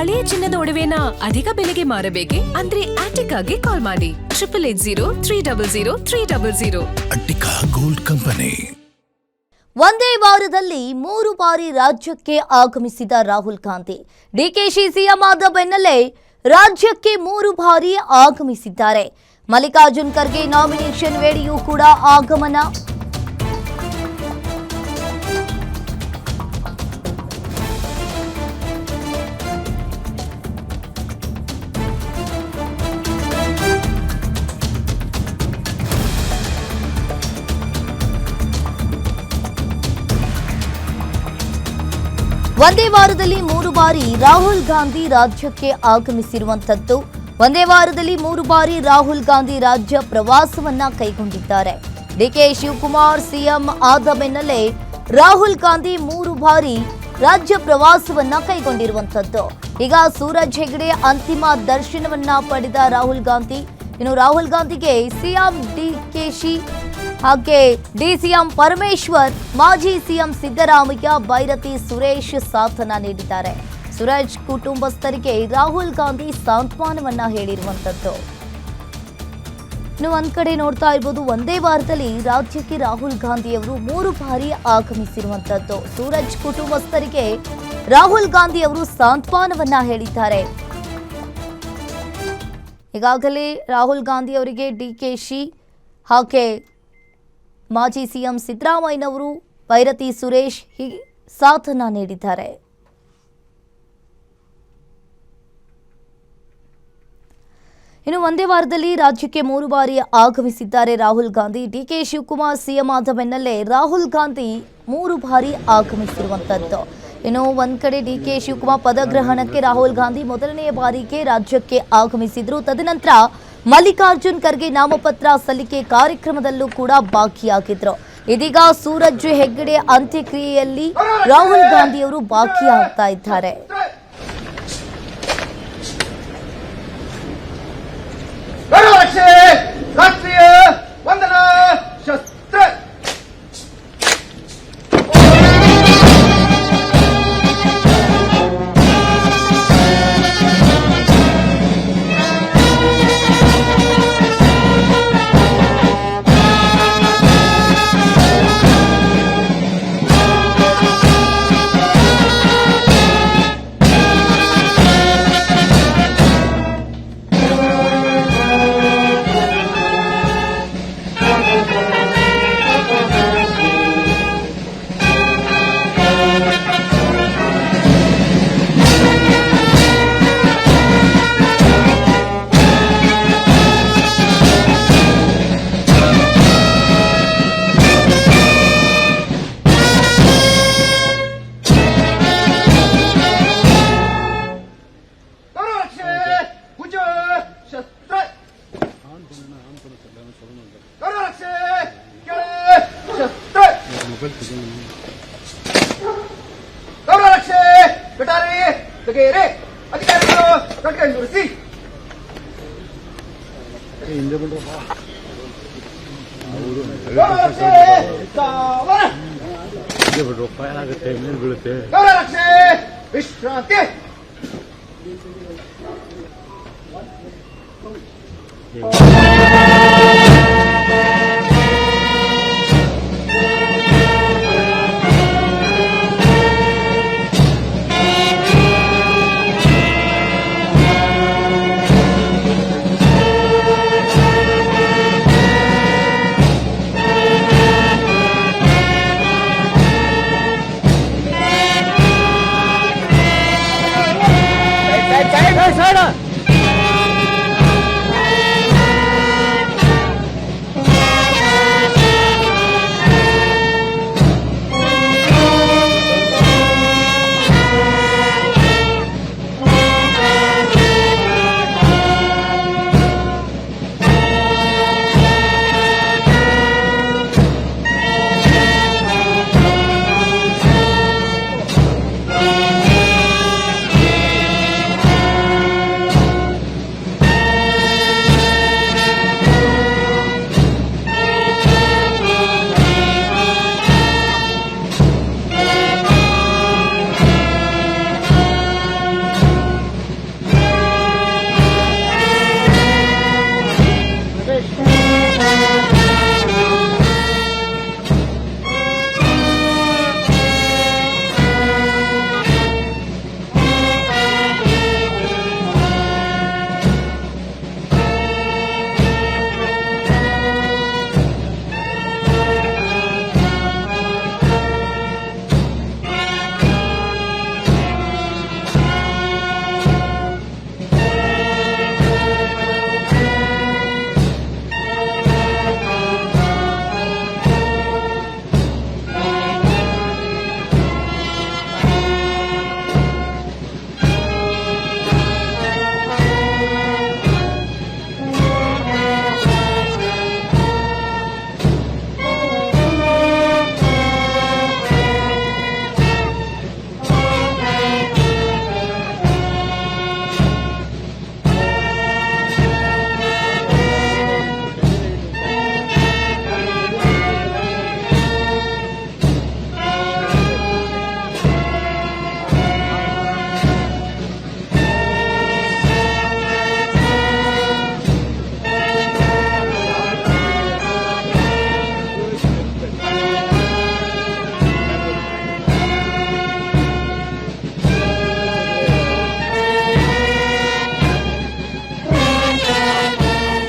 ಹಳೆಯ ಚಿನ್ನದ ಒಡವೆನ ಅಧಿಕ ಬೆಲೆಗೆ ಮಾರಬೇಕೆ? ಅಂದ್ರೆ ಆಟಿಕಾಗೆ ಕಾಲ್ ಮಾಡಿ 8880 ಅಟ್ಟಿಕಾ ಗೋಲ್ಡ್ ಕಂಪನಿ. ಒಂದೇ ವಾರದಲ್ಲಿ 3 ಬಾರಿ ರಾಜ್ಯಕ್ಕೆ ಆಗಮಿಸಿದ ರಾಹುಲ್ ಗಾಂಧಿ ಡಿಕೆಶಿ ಸಿಎಂ ಆದ ಬೆನ್ನಲ್ಲೇ ರಾಜ್ಯಕ್ಕೆ 3 ಬಾರಿ ಆಗಮಿಸಿದ್ದಾರೆ. ಮಲ್ಲಿಕಾರ್ಜುನ್ ಖರ್ಗೆ ನಾಮಿನೇಷನ್ ವೇಳೆಯೂ ಕೂಡ ಆಗಮನ. ಒಂದೇ ವಾರದಲ್ಲಿ 3 ಬಾರಿ ರಾಹುಲ್ ಗಾಂಧಿ ರಾಜ್ಯಕ್ಕೆ ಆಗಮಿಸಿರುವಂತದ್ದು. ಒಂದೇ ವಾರದಲ್ಲಿ 3 ಬಾರಿ ರಾಹುಲ್ ಗಾಂಧಿ ರಾಜ್ಯ ಪ್ರವಾಸವನ್ನ ಕೈಗೊಂಡಿದ್ದಾರೆ. ಡಿಕೆ ಶಿವಕುಮಾರ್ ಸಿಎಂ ಆದ ಬೆನ್ನಲ್ಲೇ ರಾಹುಲ್ ಗಾಂಧಿ 3 ಬಾರಿ ರಾಜ್ಯ ಪ್ರವಾಸವನ್ನ ಕೈಗೊಂಡಿರುವಂತದ್ದು. ಈಗ ಸೂರಜ್ ಹೆಗಡೆ ಅಂತಿಮ ದರ್ಶನವನ್ನ ಪಡೆದ ರಾಹುಲ್ ಗಾಂಧಿ. ಇನ್ನು ರಾಹುಲ್ ಗಾಂಧಿಗೆ ಸಿಎಂ ಡಿಕೆಶಿ ಹಾಗೆ ಡಿಸಿಎಂ ಪರಮೇಶ್ವರ್, ಮಾಜಿ ಸಿಎಂ ಸಿದ್ದರಾಮಯ್ಯ, ಬೈರತಿ ಸುರೇಶ್ ಸಾಥನ ನೀಡಿದ್ದಾರೆ. ಸೂರಜ್ ಕುಟುಂಬಸ್ಥರಿಗೆ ರಾಹುಲ್ ಗಾಂಧಿ ಸಾಂತ್ವನವನ್ನ ಹೇಳಿರುವಂತದ್ದು. ಇನ್ನು ಒಂದ್ ಕಡೆ ನೋಡ್ತಾ ಇರ್ಬೋದು, ಒಂದೇ ವಾರದಲ್ಲಿ ರಾಜ್ಯಕ್ಕೆ ರಾಹುಲ್ ಗಾಂಧಿ ಅವರು 3 ಬಾರಿ ಆಗಮಿಸಿರುವಂತದ್ದು. ಸೂರಜ್ ಕುಟುಂಬಸ್ಥರಿಗೆ ರಾಹುಲ್ ಗಾಂಧಿ ಅವರು ಸಾಂತ್ವನವನ್ನ ಹೇಳಿದ್ದಾರೆ. ಈಗಾಗಲೇ ರಾಹುಲ್ ಗಾಂಧಿ ಅವರಿಗೆ ಡಿಕೆಶಿ ಹಾಗೆ ಮಾಜಿ ಸಿಎಂ ಸಿದ್ದರಾಮಯ್ಯನವರು, ಬೈರತಿ ಸುರೇಶ್ ಸಾಥನ ನೀಡಿದ್ದಾರೆ. ಇನ್ನು ಒಂದೇ ವಾರದಲ್ಲಿ ರಾಜ್ಯಕ್ಕೆ 3 ಬಾರಿ ಆಗಮಿಸಿದ್ದಾರೆ ರಾಹುಲ್ ಗಾಂಧಿ. ಡಿಕೆ ಶಿವಕುಮಾರ್ ಸಿಎಂ ಆದ ಬೆನ್ನಲ್ಲೇ ರಾಹುಲ್ ಗಾಂಧಿ 3 ಬಾರಿ ಆಗಮಿಸಿರುವಂತದ್ದು. ಇನ್ನು ಒಂದ್ ಕಡೆ ಡಿಕೆ ಶಿವಕುಮಾರ್ ಪದಗ್ರಹಣಕ್ಕೆ ರಾಹುಲ್ ಗಾಂಧಿ ಮೊದಲನೆಯ ಬಾರಿಗೆ ರಾಜ್ಯಕ್ಕೆ ಆಗಮಿಸಿದ್ರು. ತದನಂತರ ಮಲ್ಲಿಕಾರ್ಜುನ್ ಖರ್ಗೆ ನಾಮಪತ್ರ ಸಲ್ಲಿಕೆ ಕಾರ್ಯಕ್ರಮದಲ್ಲೂ ಕೂಡ ಭಾಗಿಯಾಗಿದ್ರು. ಇದೀಗ ಸೂರಜ್ ಹೆಗ್ಗಡೆ ಅಂತ್ಯಕ್ರಿಯೆಯಲ್ಲಿ ರಾಹುಲ್ ಗಾಂಧಿ ಅವರು ಭಾಗಿಯಾಗ್ತಾ ಇದ್ದಾರೆ. ವಿಶ್ರಾಂತಿ